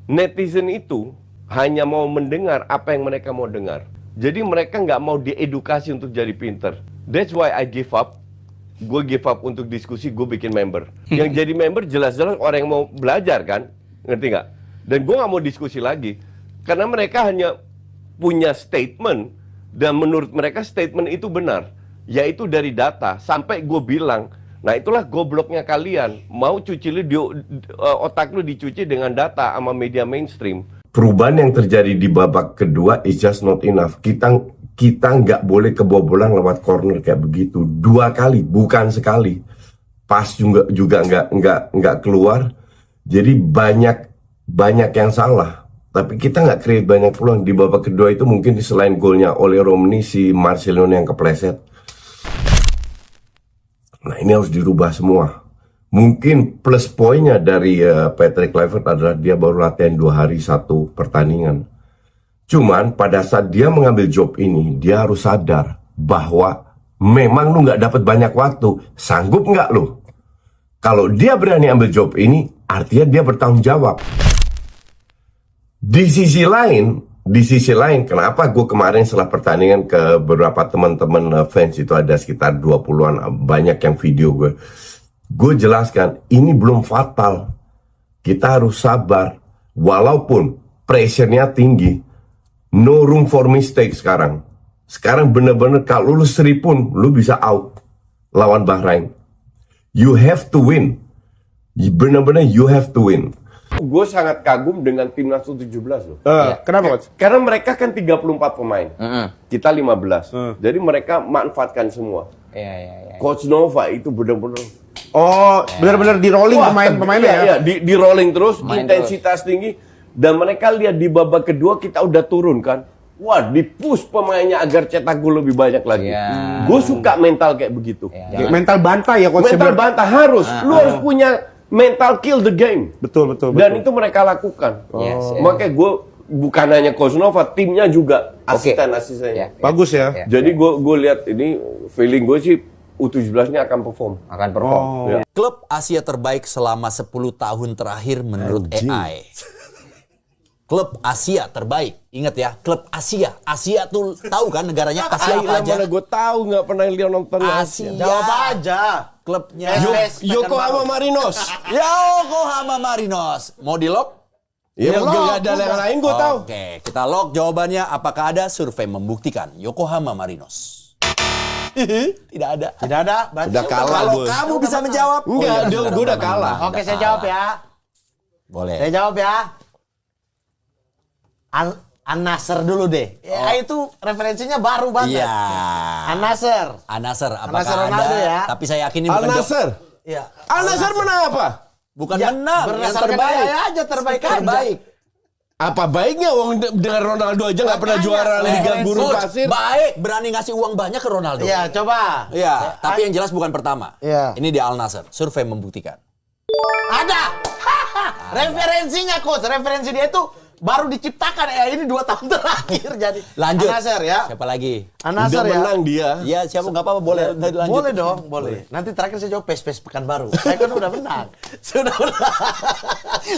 Netizen itu hanya mau mendengar apa yang mereka mau dengar. Jadi mereka nggak mau diedukasi untuk jadi pinter. That's why I give up. Gue give up untuk diskusi, gue bikin member. Yang jadi member jelas-jelas orang yang mau belajar kan, ngerti nggak? Dan gue nggak mau diskusi lagi, karena mereka hanya punya statement, dan menurut mereka statement itu benar, yaitu dari data. Sampai gue bilang, nah itulah gobloknya kalian, mau cuci otak lu dicuci dengan data sama media mainstream. Perubahan yang terjadi di babak kedua is just not enough. Kita nggak boleh kebobolan lewat corner kayak begitu 2 kali, bukan sekali. Pas juga nggak keluar. Jadi banyak yang salah. Tapi kita nggak create banyak peluang di babak kedua itu. Mungkin selain golnya oleh Romney, si Marcelino yang kepleset. Nah ini harus dirubah semua. Mungkin plus poinnya dari Patrick Kluivert adalah dia baru latihan 2 hari 1 pertandingan. Cuman pada saat dia mengambil job ini, dia harus sadar bahwa memang lu nggak dapat banyak waktu. Sanggup nggak lu? Kalau dia berani ambil job ini, artinya dia bertanggung jawab. Di sisi lain, kenapa gue kemarin setelah pertandingan ke beberapa teman-teman fans, itu ada sekitar 20-an, banyak yang video gue jelaskan, ini belum fatal. Kita harus sabar. Walaupun pressure-nya tinggi, no room for mistake sekarang. Sekarang bener-bener kalau lu seri pun, lu bisa out lawan Bahrain. You have to win. Bener-bener you have to win. Gue sangat kagum dengan timnas U17 loh. Kenapa, Coach? Karena mereka kan 34 pemain. Kita 15. Jadi mereka manfaatkan semua. Coach Nova itu bener-bener Benar-benar di rolling pemain-pemainnya ya. Iya, di rolling terus, intensitas tinggi. Dan mereka lihat di babak kedua kita udah turun kan. Wah, di-push pemainnya agar cetak gol lebih banyak lagi. Gue suka mental kayak begitu. Mental bantai ya, Coach. Mental bantah harus. Lu harus punya mental kill the game. Betul. Dan itu mereka lakukan. Makanya gue bukan hanya Coach Nova, timnya juga asisten-asistennya. Bagus ya. Jadi gue lihat ini, feeling gue sih U17-nya akan perform. Ya. Klub Asia terbaik selama 10 tahun terakhir menurut AI. Klub Asia terbaik. Ingat ya, klub Asia. Asia tuh tahu kan negaranya Asia apa aja? Mana gue tahu, nggak pernah lihat nonton Asia. Jawab aja. Klubnya Yokohama Marinos. Yokohama Marinos. Mau di lock? Ya, nggak ada yang lain gue tahu. Oke, kita lock jawabannya. Apakah ada survei membuktikan Yokohama Marinos? Tidak ada. Udah kalah Kalau gue. kamu bisa menjawab. Enggak, gue udah kalah. Oke, saya jawab ya. Boleh. Saya jawab ya. An-Nasr dulu deh. Ya, itu referensinya baru banget. Iya. An-Nasr. An-Nasr, apakah An-Nasr Ronaldo ada? ya. Tapi saya yakin ini bukan Al-Nasr. Iya. Al-Nasr menang apa? bukan Ya, menang, yang berdasarkan terbaik. AI aja, terbaik aja. Terbaik. Apa baiknya uang dengan Ronaldo aja nggak pernah juara Liga Guru Coach, Pasir? baik, berani ngasih uang banyak ke Ronaldo. Iya, coba. Iya, tapi yang jelas bukan pertama. Iya. Ini di Al Nassr, survei membuktikan. Ada. Referensinya, Coach. Referensi dia itu baru diciptakan ya, ini 2 tahun terakhir jadi. Lanjut. An-Nasr ya. Siapa lagi? An-Nasr Udah ya. menang dia. Iya, siapa nggak apa-apa, boleh lanjut. Boleh dong, boleh. Nanti terakhir saya jawab PES Pekanbaru. Saya kan udah menang. Sudah menang.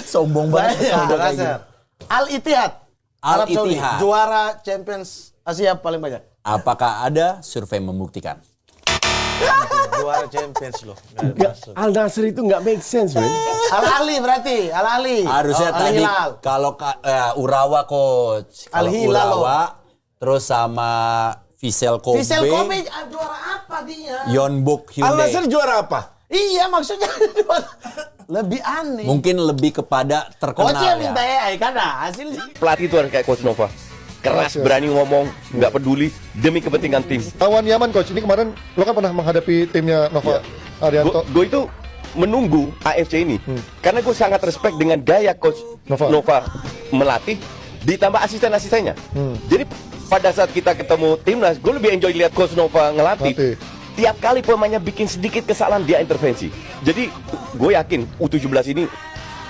Sombong banget. Saya sombong kayak Al-Nassr. gitu. Al-Ittihad. Arab Saudi. Al-Ittihad. Juara Champions Asia paling banyak. Apakah ada survei membuktikan? Juara Champions loh. Al-Nasr itu nggak make sense, man. Al-Ahli berarti, Al-Ahli. Harusnya tadi Al-Hilal. kalau Urawa coach, kalau Al-Hilal Urawa terus sama Vissel Kobe, Vissel Kobe juara apa dia? Yeonbuk Hyundai. Al-Nasr juara apa? Iya, maksudnya lebih aneh. Mungkin lebih kepada terkenal Coachnya ya. minta AI karena hasilnya. Pelatih itu harus kayak Coach Nova. Keras, berani ngomong, nggak peduli demi kepentingan tim. Lawan Yaman, Coach, ini kemarin lo kan pernah menghadapi timnya Nova Arianto. Gue itu menunggu AFC ini karena gue sangat respect dengan gaya Coach Nova melatih, ditambah asisten-asistennya. Jadi pada saat kita ketemu timnas, gue lebih enjoy lihat Coach Nova ngelatih. Tiap kali pemainnya bikin sedikit kesalahan, dia intervensi. Jadi gue yakin U17 ini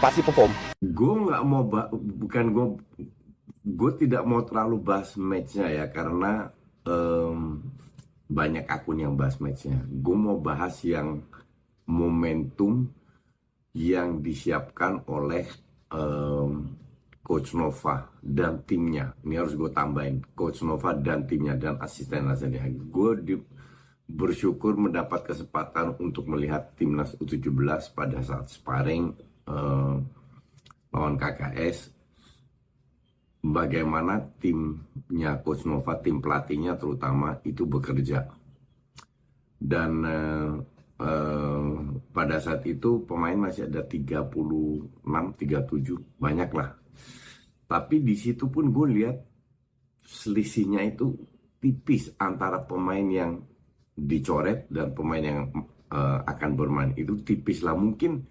pasti perform. Gue nggak mau gue tidak mau terlalu bahas matchnya ya, karena banyak akun yang bahas matchnya. Gue mau bahas yang momentum yang disiapkan oleh Coach Nova dan timnya, ini harus gue tambahin, Coach Nova dan timnya dan asisten Lazania, bersyukur mendapat kesempatan untuk melihat timnas U17 pada saat sparring lawan KKS. Bagaimana timnya Coach Nova, tim pelatihnya terutama itu bekerja. Dan pada saat itu pemain masih ada 36, 37, banyak lah. Tapi di situ pun gue lihat selisihnya itu tipis antara pemain yang dicoret dan pemain yang akan bermain. Itu tipis lah, mungkin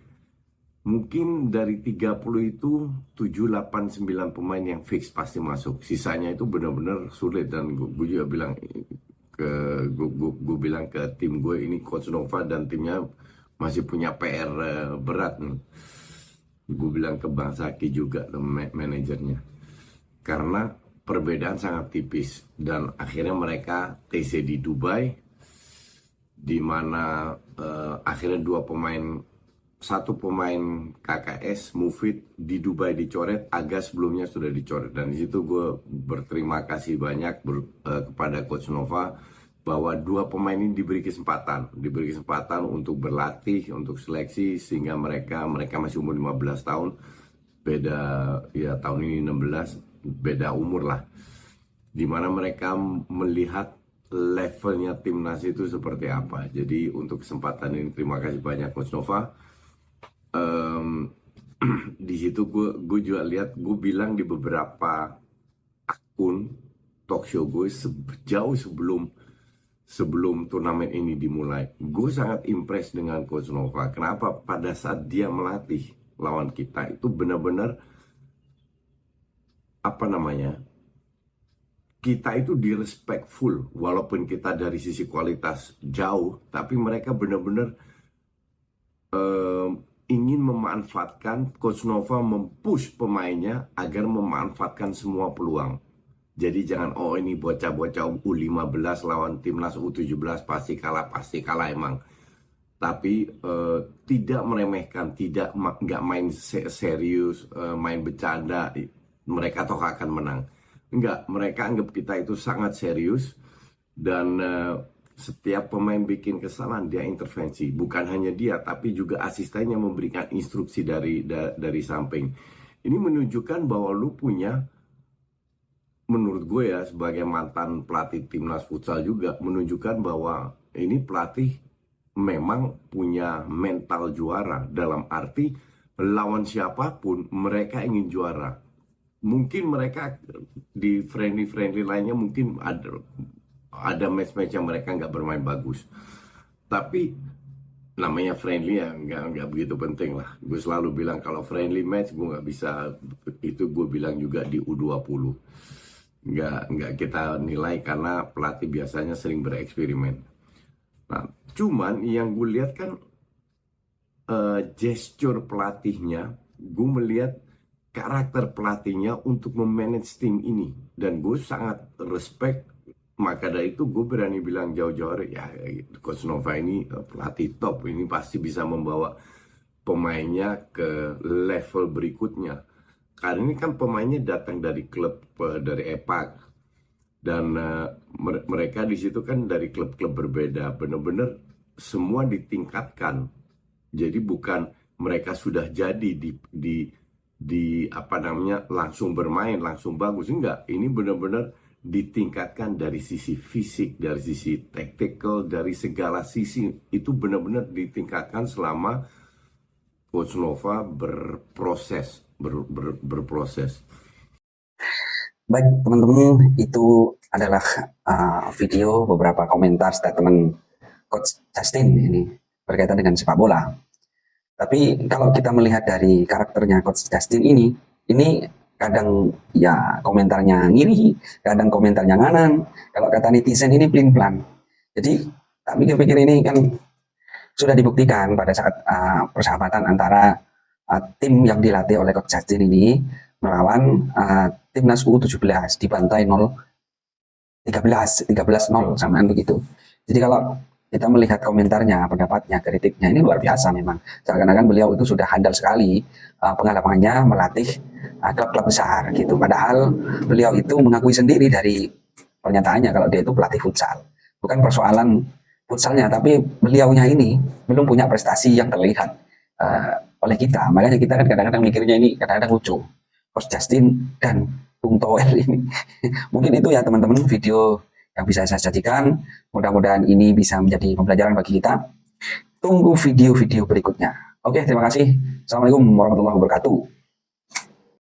dari 30 itu 7, 8, 9 pemain yang fix pasti masuk. Sisanya itu benar-benar sulit, dan gue juga bilang gue bilang ke tim gue, ini Coach Nova dan timnya masih punya PR berat nih. Gue bilang ke Bang Saki juga, manajernya, karena perbedaan sangat tipis. Dan akhirnya mereka TC di Dubai, di mana akhirnya satu pemain KKS Mufid di Dubai dicoret, Aga sebelumnya sudah dicoret. Dan di situ gue berterima kasih banyak kepada Coach Nova bahwa 2 pemain ini diberi kesempatan untuk berlatih, untuk seleksi, sehingga mereka masih umur 15 tahun, beda ya, tahun ini 16, beda umur lah, dimana mereka melihat levelnya timnas itu seperti apa. Jadi untuk kesempatan ini terima kasih banyak Coach Nova. Di situ gue juga lihat, gue bilang di beberapa akun talk show gue jauh sebelum turnamen ini dimulai, gue sangat impress dengan Coach Nova. Kenapa? Pada saat dia melatih lawan kita itu benar-benar kita itu direspectful, walaupun kita dari sisi kualitas jauh, tapi mereka benar-benar ingin memanfaatkan. Coach Nova mempush pemainnya agar memanfaatkan semua peluang. Jadi jangan, oh ini bocah-bocah U15 lawan timnas U17 pasti kalah emang. Tapi tidak meremehkan, nggak main serius, main bercanda, mereka toh akan menang. Enggak, mereka anggap kita itu sangat serius, dan setiap pemain bikin kesalahan dia intervensi. Bukan hanya dia, tapi juga asistennya memberikan instruksi dari samping. Ini menunjukkan bahwa lu punya, menurut gue ya, sebagai mantan pelatih timnas futsal juga, menunjukkan bahwa ini pelatih memang punya mental juara. Dalam arti lawan siapapun mereka ingin juara. Mungkin mereka di friendly lainnya mungkin ada match-match yang mereka nggak bermain bagus, tapi namanya friendly ya nggak begitu penting lah. Gue selalu bilang kalau friendly match gue nggak bisa, itu gue bilang juga di U20 nggak kita nilai karena pelatih biasanya sering bereksperimen. Nah, cuman yang gue lihat kan gesture pelatihnya, gue melihat karakter pelatihnya untuk memanage tim ini, dan gue sangat respect. Maka dari itu gue berani bilang jauh-jauh, ya Coach Nova ini pelatih top, ini pasti bisa membawa pemainnya ke level berikutnya. Karena ini kan pemainnya datang dari klub dari EPAC, dan mereka di situ kan dari klub-klub berbeda, benar-benar semua ditingkatkan. Jadi bukan mereka sudah jadi langsung bermain langsung bagus, enggak. Ini benar-benar ditingkatkan dari sisi fisik, dari sisi tactical, dari segala sisi itu benar-benar ditingkatkan selama Coach Nova berproses. Baik teman-teman, itu adalah video beberapa komentar statement Coach Justin ini berkaitan dengan sepak bola. Tapi kalau kita melihat dari karakternya Coach Justin ini kadang ya komentarnya ngiri, kadang komentarnya nganan. Kalau kata netizen ini pelin-pelan. Jadi tak pikir-pikir ini kan sudah dibuktikan pada saat persahabatan antara tim yang dilatih oleh Coach Justin ini melawan timnas U17 dibantai 13-0 samaan begitu. Jadi kalau kita melihat komentarnya, pendapatnya, kritiknya ini luar biasa memang. Seakan-akan beliau itu sudah handal sekali pengalamannya melatih klub-klub besar gitu. Padahal beliau itu mengakui sendiri dari pernyataannya kalau dia itu pelatih futsal. Bukan persoalan futsalnya, tapi beliaunya ini belum punya prestasi yang terlihat oleh kita. Makanya kita kan kadang-kadang mikirnya ini kadang-kadang lucu. Coach Justin dan Bung Toel ini. Mungkin itu ya teman-teman video yang bisa saya jadikan. Mudah-mudahan ini bisa menjadi pembelajaran bagi kita. Tunggu video-video berikutnya. Oke, terima kasih. Assalamualaikum warahmatullahi wabarakatuh.